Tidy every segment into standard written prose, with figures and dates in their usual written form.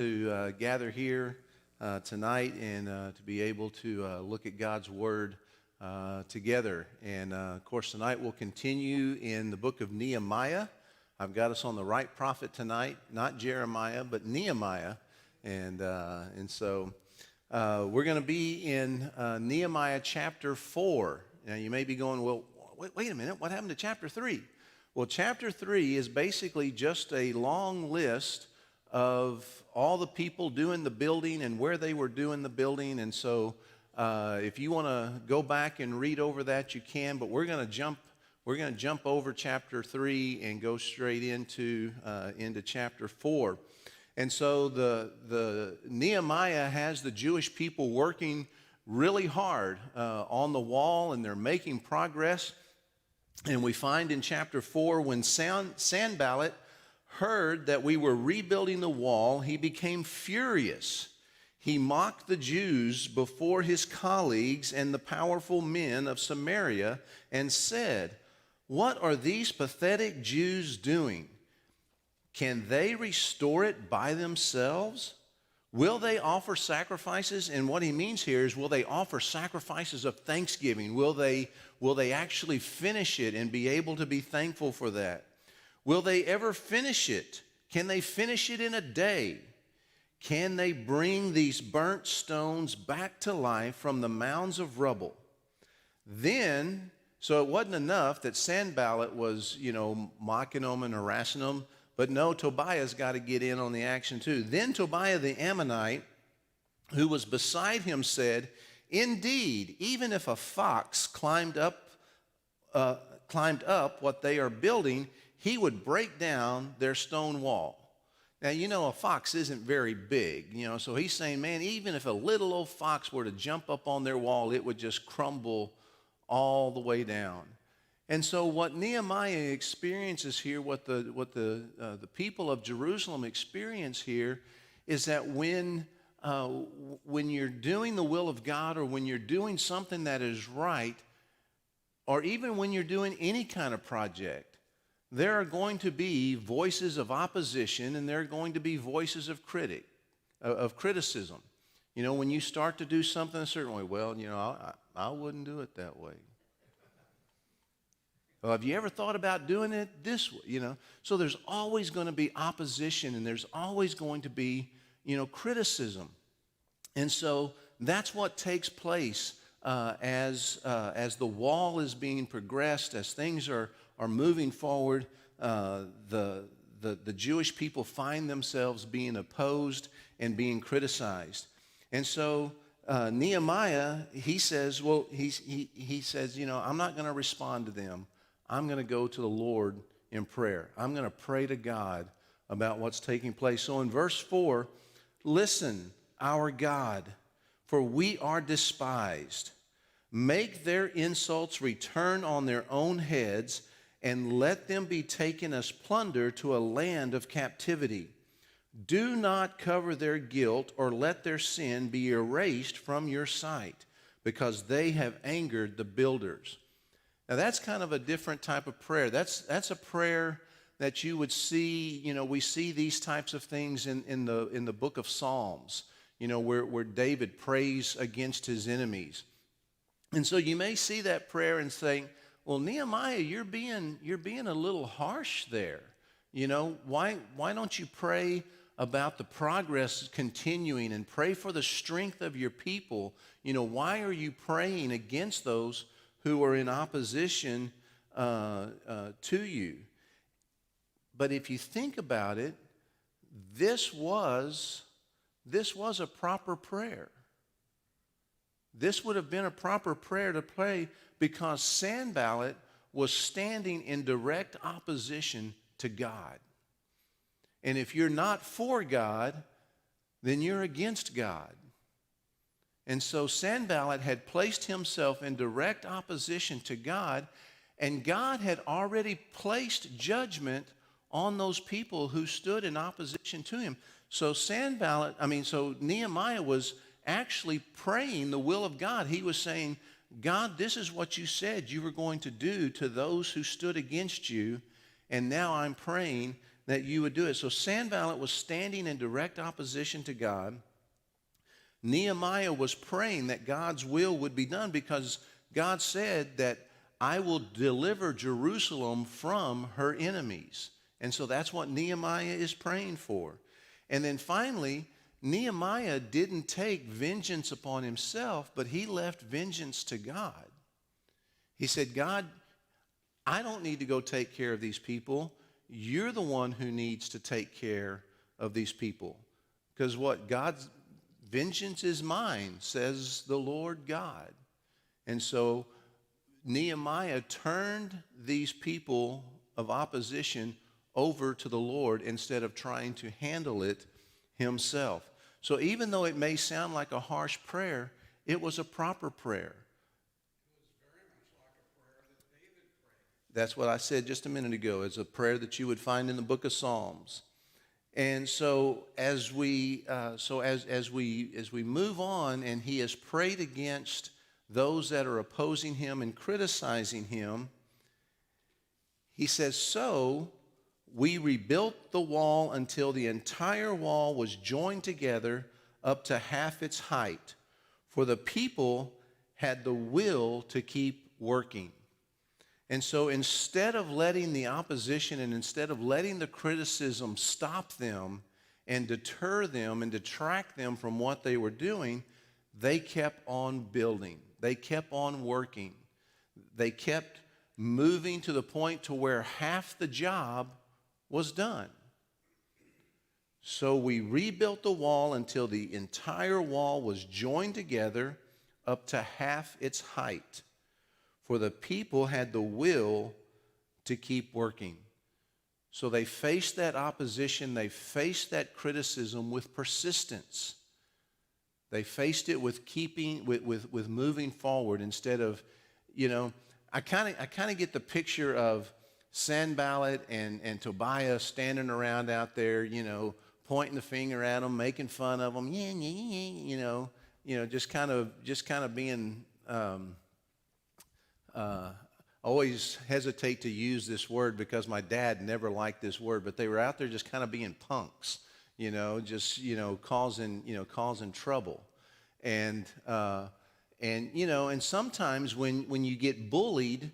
to gather here tonight and to be able to look at God's Word together. And of course, tonight we'll continue in the book of Nehemiah. I've got us on the right prophet tonight, not Jeremiah, but Nehemiah. And so we're going to be in Nehemiah chapter 4. Now, you may be going, well, wait a minute, what happened to chapter 3? Well, chapter 3 is basically just a long list of all the people doing the building and where they were doing the building. And so if you want to go back and read over that, you can, but we're going to jump over chapter 3 and go straight into chapter 4. And so the Nehemiah has the Jewish people working really hard on the wall, and they're making progress. And we find in chapter 4, when Sanballat heard that we were rebuilding the wall, he became furious. He mocked the Jews before his colleagues and the powerful men of Samaria and said, "What are these pathetic Jews doing? Can they restore it by themselves? Will they offer sacrifices?" And what he means here is, will they offer sacrifices of thanksgiving? Will they actually finish it and be able to be thankful for that? Will they ever finish it? Can they finish it in a day? Can they bring these burnt stones back to life from the mounds of rubble? Then, so it wasn't enough that Sanballat was, mocking them and harassing them, but no, Tobiah's got to get in on the action too. Then Tobiah the Ammonite, who was beside him, said, "Indeed, even if a fox climbed up what they are building, he would break down their stone wall." Now, a fox isn't very big, so he's saying, man, even if a little old fox were to jump up on their wall, it would just crumble all the way down. And so what Nehemiah experiences here, what the people of Jerusalem experience here, is that when you're doing the will of God, or when you're doing something that is right, or even when you're doing any kind of project, there are going to be voices of opposition, and there are going to be voices of criticism. When you start to do something a certain way, well, I wouldn't do it that way. Well, have you ever thought about doing it this way? So there's always going to be opposition, and there's always going to be, criticism. And so that's what takes place as the wall is being progressed, as things are moving forward. The Jewish people find themselves being opposed and being criticized. And so Nehemiah, he says, I'm not going to respond to them. I'm going to go to the Lord in prayer. I'm going to pray to God about what's taking place. So in verse 4, "Listen, our God, for we are despised. Make their insults return on their own heads, and let them be taken as plunder to a land of captivity. Do not cover their guilt, or let their sin be erased from your sight, because they have angered the builders." Now that's kind of a different type of prayer. That's a prayer that you would see, we see these types of things in the book of Psalms, where David prays against his enemies. And so you may see that prayer and say, well, Nehemiah, you're being a little harsh there. Why don't you pray about the progress continuing and pray for the strength of your people? Why are you praying against those who are in opposition to you? But if you think about it, this was a proper prayer. This would have been a proper prayer to pray, because Sanballat was standing in direct opposition to God. And if you're not for God, then you're against God. And so Sanballat had placed himself in direct opposition to God, and God had already placed judgment on those people who stood in opposition to him. So Nehemiah was actually praying the will of God. He was saying, God, this is what you said you were going to do to those who stood against you, and now I'm praying that you would do it. So Sanballat was standing in direct opposition to God. Nehemiah was praying that God's will would be done because God said that I will deliver Jerusalem from her enemies. And so that's what Nehemiah is praying for. And then finally, Nehemiah didn't take vengeance upon himself, but he left vengeance to God. He said, God, I don't need to go take care of these people. You're the one who needs to take care of these people. Because what? God's vengeance is mine, says the Lord God. And so Nehemiah turned these people of opposition over to the Lord instead of trying to handle it himself. So even though it may sound like a harsh prayer, it was a proper prayer. That's what I said just a minute ago. It's a prayer that you would find in the book of Psalms. And so as we move on, and he has prayed against those that are opposing him and criticizing him, he says, so we rebuilt the wall until the entire wall was joined together up to half its height, for the people had the will to keep working. And so instead of letting the opposition and instead of letting the criticism stop them and deter them and detract them from what they were doing, they kept on building. They kept on working. They kept moving to the point to where half the job was done. So we rebuilt the wall until the entire wall was joined together up to half its height. For the people had the will to keep working. So they faced that opposition, they faced that criticism with persistence. They faced it with with moving forward instead of, I kind of get the picture of Sanballat and Tobiah standing around out there, pointing the finger at them, making fun of them, just kind of being. I always hesitate to use this word because my dad never liked this word, but they were out there just kind of being punks, causing trouble. And sometimes when you get bullied,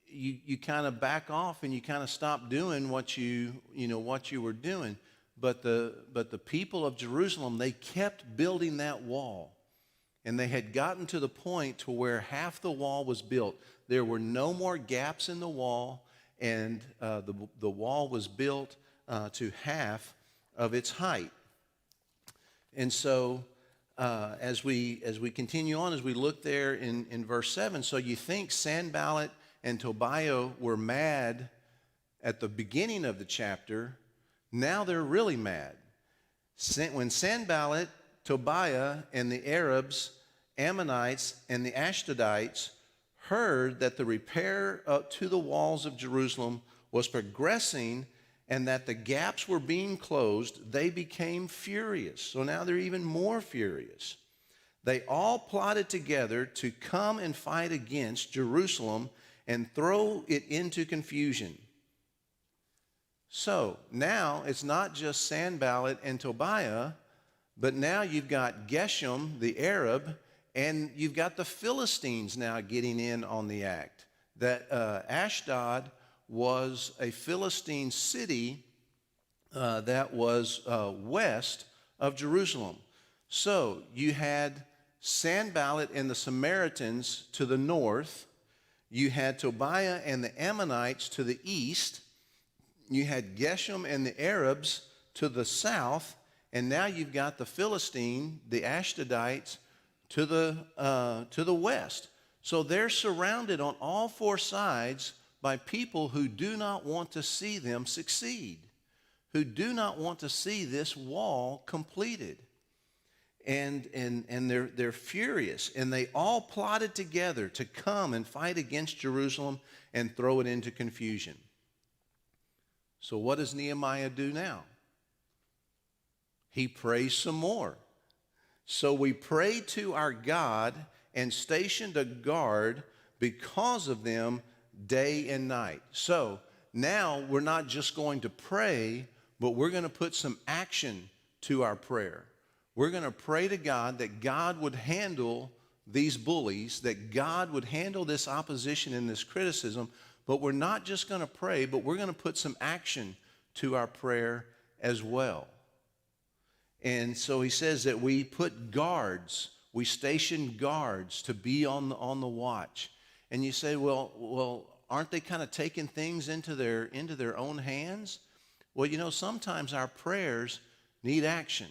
you kind of back off and you kind of stop doing what you were doing. But the people of Jerusalem, they kept building that wall. And they had gotten to the point to where half the wall was built. There were no more gaps in the wall, and the wall was built to half of its height. And so as we continue on, as we look there in verse 7, so you think Sanballat and Tobiah were mad at the beginning of the chapter. Now they're really mad. When Sanballat, Tobiah, and the Arabs, Ammonites, and the Ashdodites heard that the repair to the walls of Jerusalem was progressing and that the gaps were being closed, they became furious. So now they're even more furious. They all plotted together to come and fight against Jerusalem and throw it into confusion. So now it's not just Sanballat and Tobiah, but now you've got Geshem, the Arab, and you've got the Philistines now getting in on the act. That Ashdod was a Philistine city that was west of Jerusalem. So you had Sanballat and the Samaritans to the north. You had Tobiah and the Ammonites to the east. You had Geshem and the Arabs to the south. And now you've got the Philistine, the Ashdodites, to the west. So they're surrounded on all four sides by people who do not want to see them succeed, who do not want to see this wall completed. And they're furious, and they all plotted together to come and fight against Jerusalem and throw it into confusion. So what does Nehemiah do now? He prays some more. So we prayed to our God and stationed a guard because of them day and night. So now we're not just going to pray, but we're going to put some action to our prayer. We're going to pray to God that God would handle these bullies, that God would handle this opposition and this criticism, but we're not just going to pray, but we're going to put some action to our prayer as well. And so he says that we put guards, we station guards to be on the watch. And you say, well, aren't they kind of taking things into their own hands? Well, you know, sometimes our prayers need action.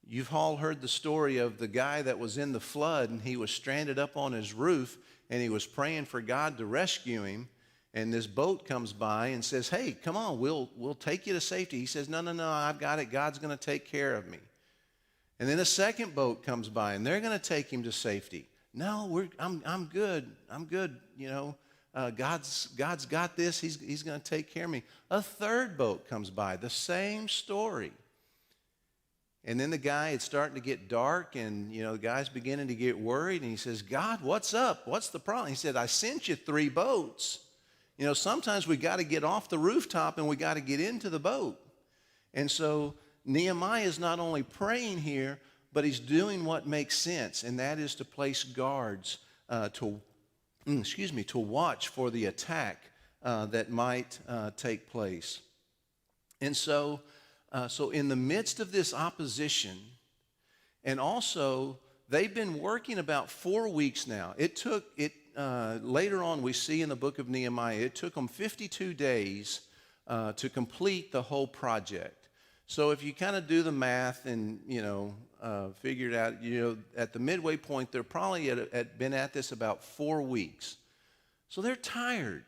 You've all heard the story of the guy that was in the flood and he was stranded up on his roof and he was praying for God to rescue him. And this boat comes by and says, hey, come on, we'll take you to safety. He says, no, I've got it. God's going to take care of me. And then a second boat comes by and they're going to take him to safety. No, I'm good. I'm good. You know, God's got this. He's going to take care of me. A third boat comes by, the same story. And then the guy, it's starting to get dark, and, you know, the guy's beginning to get worried, and he says, God, what's up? What's the problem? He said, I sent you 3 boats. You know, sometimes we got to get off the rooftop and we got to get into the boat. And so Nehemiah is not only praying here, but he's doing what makes sense, and that is to place guards to watch for the attack that might take place. And so in the midst of this opposition, and also they've been working about 4 weeks now. Later on we see in the book of Nehemiah, it took them 52 days to complete the whole project. So if you kind of do the math and, you know, figure it out, you know, at the midway point, they're probably been at this about 4 weeks. So they're tired.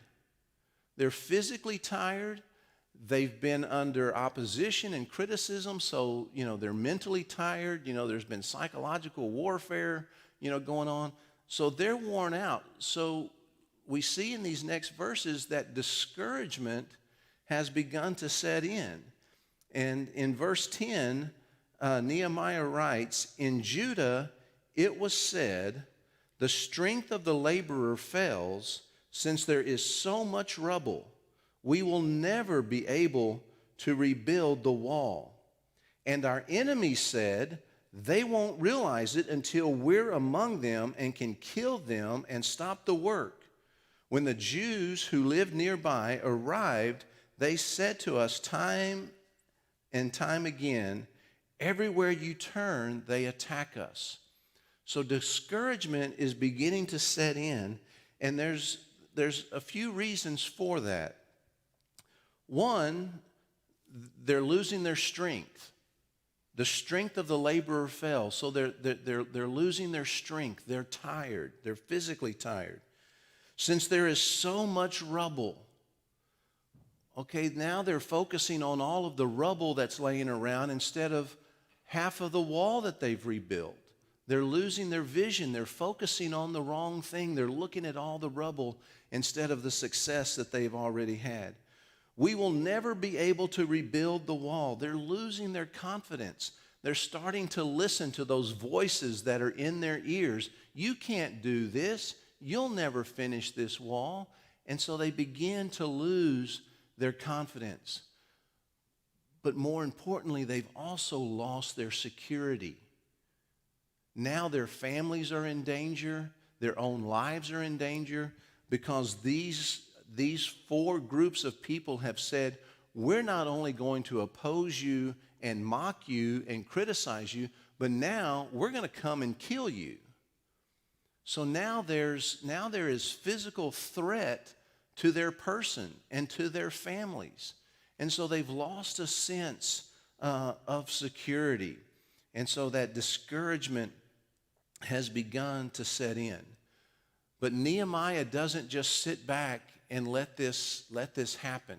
They're physically tired. They've been under opposition and criticism, so, you know, they're mentally tired. You know, there's been psychological warfare, you know, going on. So they're worn out. So we see in these next verses that discouragement has begun to set in. And in verse 10, Nehemiah writes, in Judah it was said, the strength of the laborer fails, since there is so much rubble. We will never be able to rebuild the wall. And our enemies said, they won't realize it until we're among them and can kill them and stop the work. When the Jews who lived nearby arrived, they said to us time and time again, everywhere you turn, they attack us. So discouragement is beginning to set in, and there's a few reasons for that. One, they're losing their strength. The strength of the laborer fell, so they're losing their strength. They're tired. They're physically tired. Since there is so much rubble, okay, now they're focusing on all of the rubble that's laying around instead of half of the wall that they've rebuilt. They're losing their vision. They're focusing on the wrong thing. They're looking at all the rubble instead of the success that they've already had. We will never be able to rebuild the wall. They're losing their confidence. They're starting to listen to those voices that are in their ears. You can't do this. You'll never finish this wall. And so they begin to lose their confidence. But more importantly, they've also lost their security. Now their families are in danger. Their own lives are in danger because these 4 groups of people have said, we're not only going to oppose you and mock you and criticize you, but now we're going to come and kill you. So now there is physical threat to their person and to their families. And so they've lost a sense of security. And so that discouragement has begun to set in. But Nehemiah doesn't just sit back and let this happen.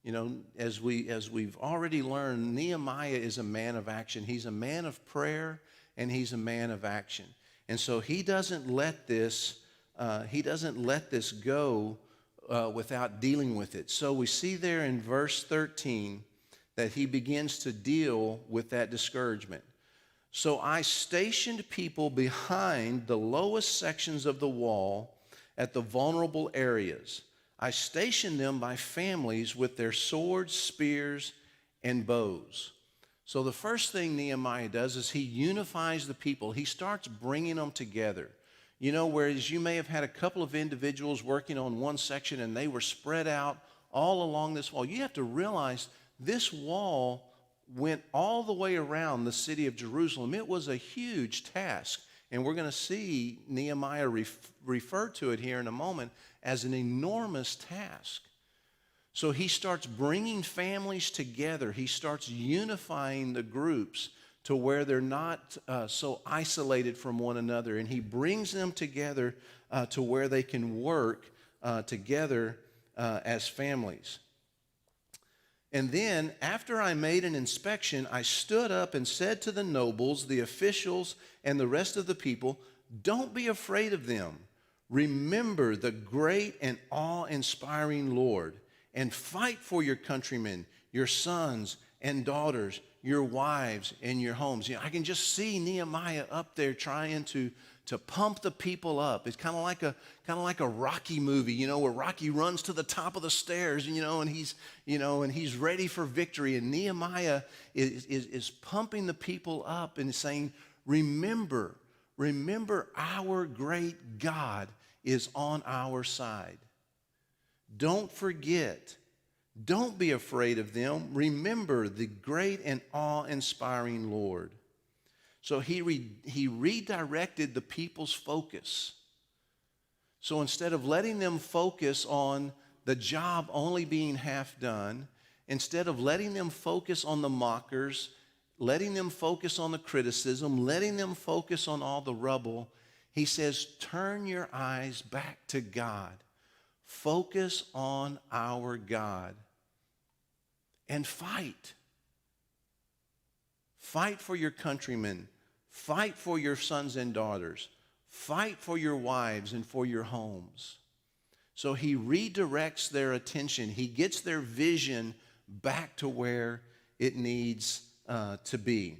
You know, as we've already learned, Nehemiah is a man of action. He's a man of prayer and he's a man of action. And so he doesn't let this go without dealing with it. So we see there in verse 13 that he begins to deal with that discouragement. So I stationed people behind the lowest sections of the wall at the vulnerable areas. I stationed them by families with their swords, spears, and bows. So the first thing Nehemiah does is he unifies the people. He starts bringing them together. You know, whereas you may have had a couple of individuals working on one section and they were spread out all along this wall. You have to realize this wall went all the way around the city of Jerusalem. It was a huge task. And we're going to see Nehemiah refer to it here in a moment as an enormous task. So he starts bringing families together. He starts unifying the groups to where they're not so isolated from one another. And he brings them together to where they can work together as families. And then, after I made an inspection, I stood up and said to the nobles, the officials, and the rest of the people, "Don't be afraid of them. Remember the great and awe-inspiring Lord, and fight for your countrymen, your sons and daughters, your wives and your homes." You know, I can just see Nehemiah up there trying to pump the people up. It's kind of like a Rocky movie, you know, where Rocky runs to the top of the stairs, and he's ready for victory. And Nehemiah is pumping the people up and saying, remember our great God is on our side. Don't forget. Don't be afraid of them. Remember the great and awe-inspiring Lord. So he redirected the people's focus. So instead of letting them focus on the job only being half done, instead of letting them focus on the mockers, letting them focus on the criticism, letting them focus on all the rubble, he says, turn your eyes back to God. Focus on our God and fight. Fight for your countrymen. Fight for your sons and daughters. Fight for your wives and for your homes. So he redirects their attention. He gets their vision back to where it needs to be.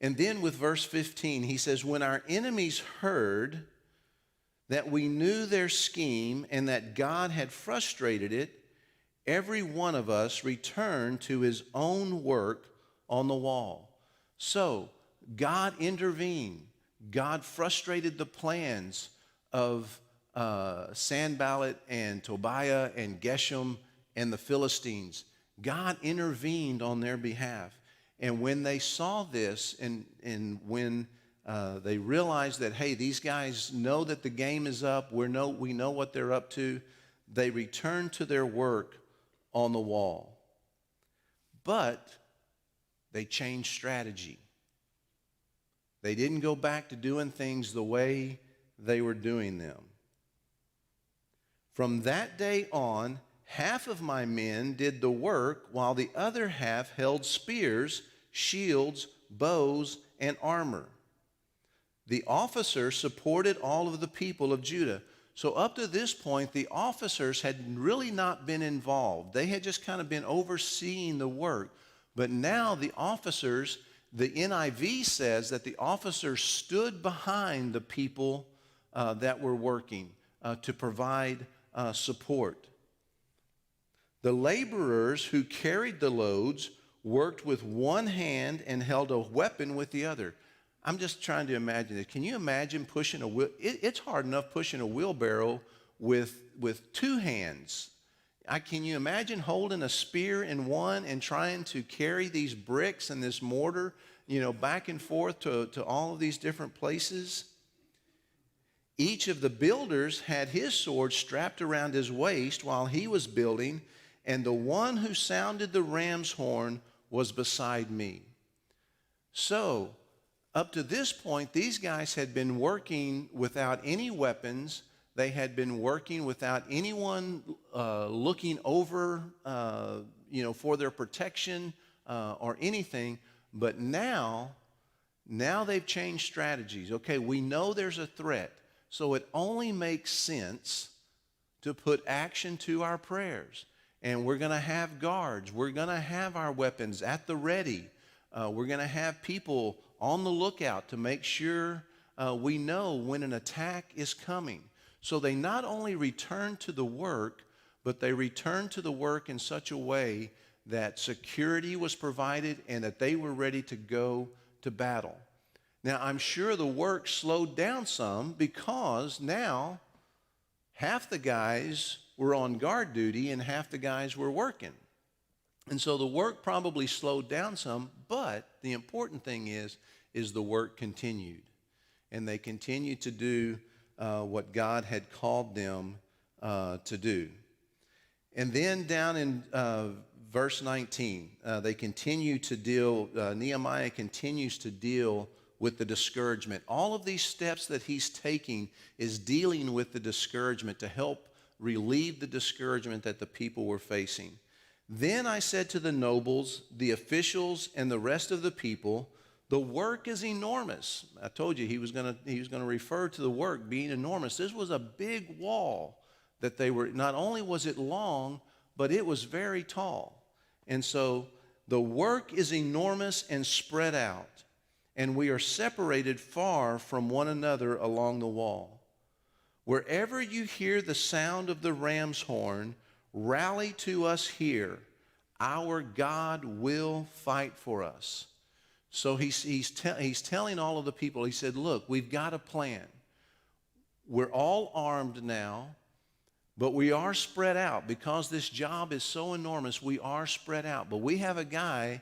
And then with verse 15, he says, when our enemies heard that we knew their scheme and that God had frustrated it, every one of us returned to his own work on the wall. So God intervened. God frustrated the plans of Sanballat and Tobiah and Geshem and the Philistines. God intervened on their behalf. And when they saw this and when they realized that, hey, these guys know that the game is up, we know what they're up to, they returned to their work on the wall. But they changed strategy. They didn't go back to doing things the way they were doing them. From that day on, half of my men did the work, while the other half held spears, shields, bows, and armor. The officers supported all of the people of Judah. So up to this point, the officers had really not been involved. They had just kind of been overseeing the work. But now the officers, the NIV says that the officers stood behind the people that were working to provide support. The laborers who carried the loads worked with one hand and held a weapon with the other. I'm just trying to imagine it. Can you imagine pushing a wheel? It's hard enough pushing a wheelbarrow with two hands. Can you imagine holding a spear in one and trying to carry these bricks and this mortar, back and forth to all of these different places? Each of the builders had his sword strapped around his waist while he was building, and the one who sounded the ram's horn was beside me. So, up to this point, these guys had been working without any weapons. They had been working without anyone looking over, for their protection or anything. But now they've changed strategies. Okay, we know there's a threat, so it only makes sense to put action to our prayers. And we're going to have guards. We're going to have our weapons at the ready. We're going to have people on the lookout to make sure we know when an attack is coming. So they not only returned to the work, but they returned to the work in such a way that security was provided and that they were ready to go to battle. Now, I'm sure the work slowed down some because now half the guys were on guard duty and half the guys were working. And so the work probably slowed down some, but the important thing is the work continued. And they continued to do what God had called them to do. And then down in verse 19, they continue to deal, Nehemiah continues to deal with the discouragement. All of these steps that he's taking is dealing with the discouragement to help relieve the discouragement that the people were facing. Then I said to the nobles, the officials, and the rest of the people, the work is enormous. I told you he was going to refer to the work being enormous. This was a big wall that they were, not only was it long, but it was very tall. And so the work is enormous and spread out, and we are separated far from one another along the wall. Wherever you hear the sound of the ram's horn, rally to us here. Our God will fight for us. So he's telling all of the people, he said, look, we've got a plan. We're all armed now, but we are spread out. Because this job is so enormous, we are spread out. But we have a guy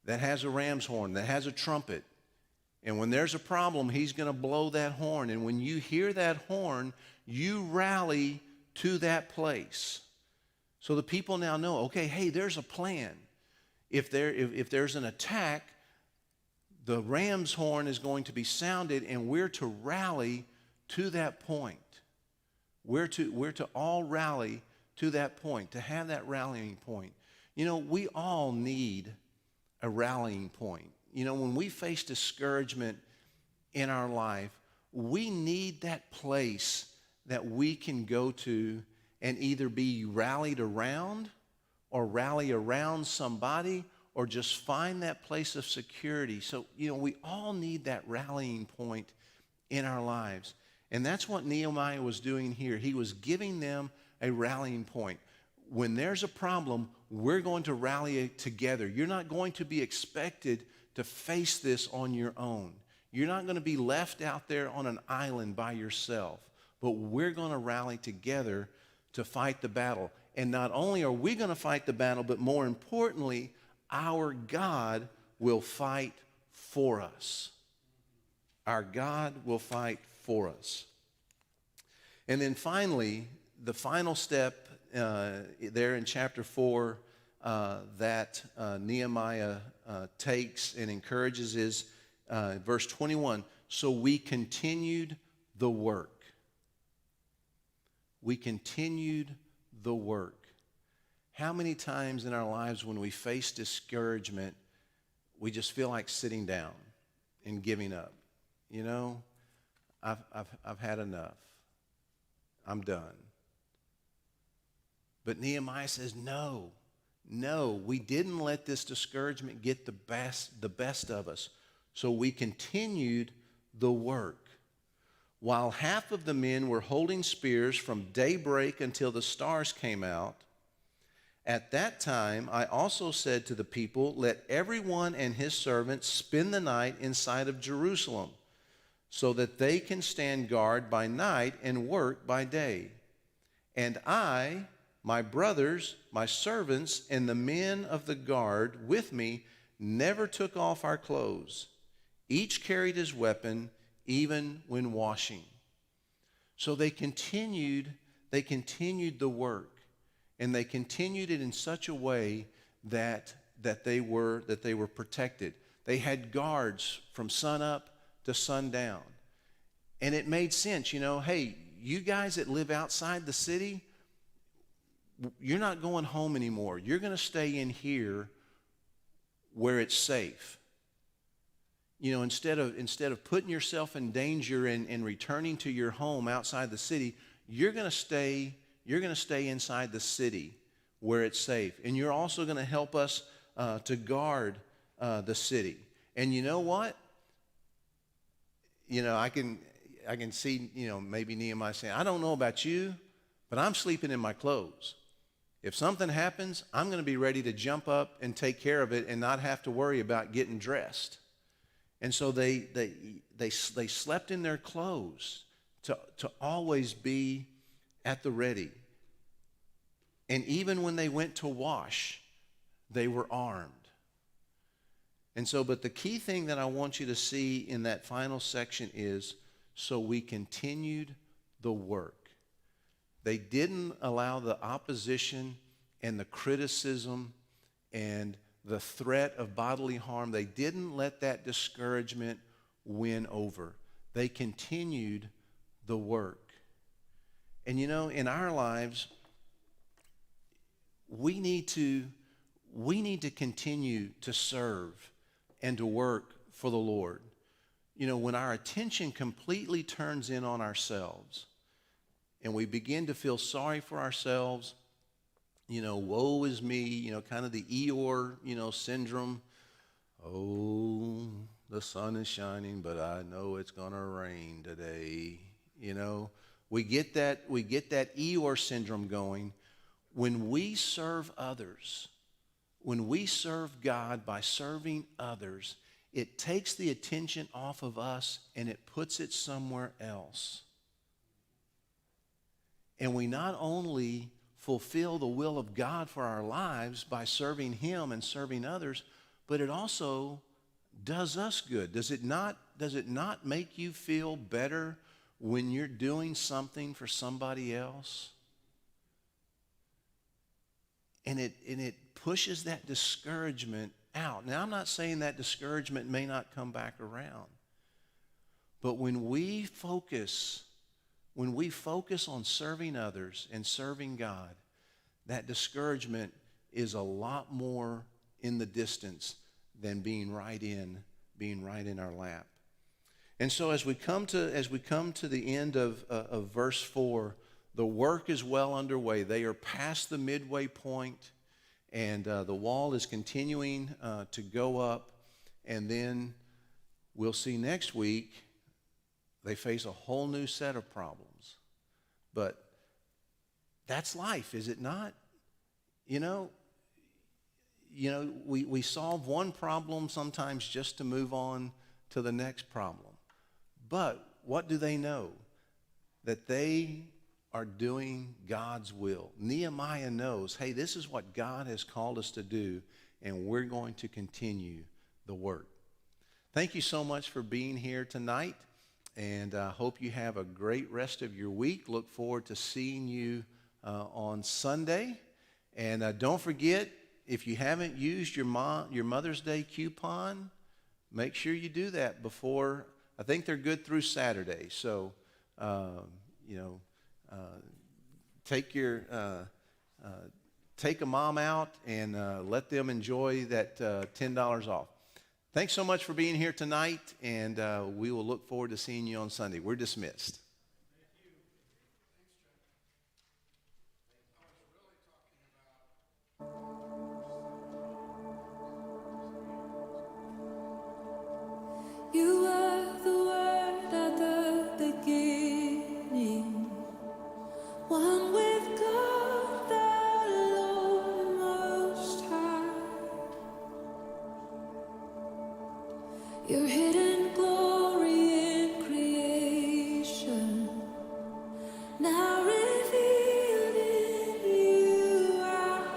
that has a ram's horn, that has a trumpet. And when there's a problem, he's going to blow that horn. And when you hear that horn, you rally to that place. So the people now know, okay, hey, there's a plan. If there's an attack, the ram's horn is going to be sounded, and we're to rally to that point. We're to all rally to that point, to have that rallying point. You know, we all need a rallying point. You know, when we face discouragement in our life, we need that place that we can go to and either be rallied around or rally around somebody or just find that place of security. So, you know, we all need that rallying point in our lives. And that's what Nehemiah was doing here. He was giving them a rallying point. When there's a problem, we're going to rally together. You're not going to be expected to face this on your own. You're not going to be left out there on an island by yourself. But we're going to rally together to fight the battle. And not only are we going to fight the battle, but more importantly, our God will fight for us. Our God will fight for us. And then finally, the final step there in chapter 4 that Nehemiah takes and encourages is verse 21. So we continued the work. We continued the work. How many times in our lives when we face discouragement, we just feel like sitting down and giving up? You know, I've had enough. I'm done. But Nehemiah says, no, we didn't let this discouragement get the best of us. So we continued the work. While half of the men were holding spears from daybreak until the stars came out, at that time I also said to the people, let everyone and his servants spend the night inside of Jerusalem, so that they can stand guard by night and work by day. And I, my brothers, my servants, and the men of the guard with me never took off our clothes. Each carried his weapon, even when washing. So they continued the work, and they continued it in such a way that they were protected. They had guards from sunup to sundown. And it made sense, you know, hey, you guys that live outside the city, you're not going home anymore. You're going to stay in here where it's safe. You know, instead of putting yourself in danger and returning to your home outside the city, you're going to stay inside the city where it's safe. And you're also going to help us to guard the city. And you know what? You know, I can see, maybe Nehemiah saying, I don't know about you, but I'm sleeping in my clothes. If something happens, I'm going to be ready to jump up and take care of it and not have to worry about getting dressed. And so they slept in their clothes to always be at the ready. And even when they went to wash, they were armed. And so, but the key thing that I want you to see in that final section is, so we continued the work. They didn't allow the opposition and the criticism and the threat of bodily harm, they didn't let that discouragement win over. They continued the work. And in our lives, we need to continue to serve and to work for the Lord. When our attention completely turns in on ourselves and we begin to feel sorry for ourselves, woe is me, kind of the Eeyore, syndrome. Oh, the sun is shining, but I know it's going to rain today. We get that Eeyore syndrome going. When we serve others, when we serve God by serving others, it takes the attention off of us and it puts it somewhere else. And we not only fulfill the will of God for our lives by serving Him and serving others, but it also does us good. Does it not make you feel better when you're doing something for somebody else? And it pushes that discouragement out. Now, I'm not saying that discouragement may not come back around. But when we focus on serving others and serving God, that discouragement is a lot more in the distance than being right in our lap. And so as we come to the end of verse 4, the work is well underway. They are past the midway point, and the wall is continuing to go up. And then we'll see next week they face a whole new set of problems. But that's life, is it not? We solve one problem sometimes just to move on to the next problem. But what do they know? That they are doing God's will. Nehemiah knows, hey, this is what God has called us to do, and we're going to continue the work. Thank you so much for being here tonight, and I hope you have a great rest of your week. Look forward to seeing you on Sunday. And don't forget, if you haven't used your Mother's Day coupon, make sure you do that before. I think they're good through Saturday. So, take a mom out and let them enjoy that $10 off. Thanks so much for being here tonight, and we will look forward to seeing you on Sunday. We're dismissed. You are the Word at the beginning, one with God the Lord Most High. Your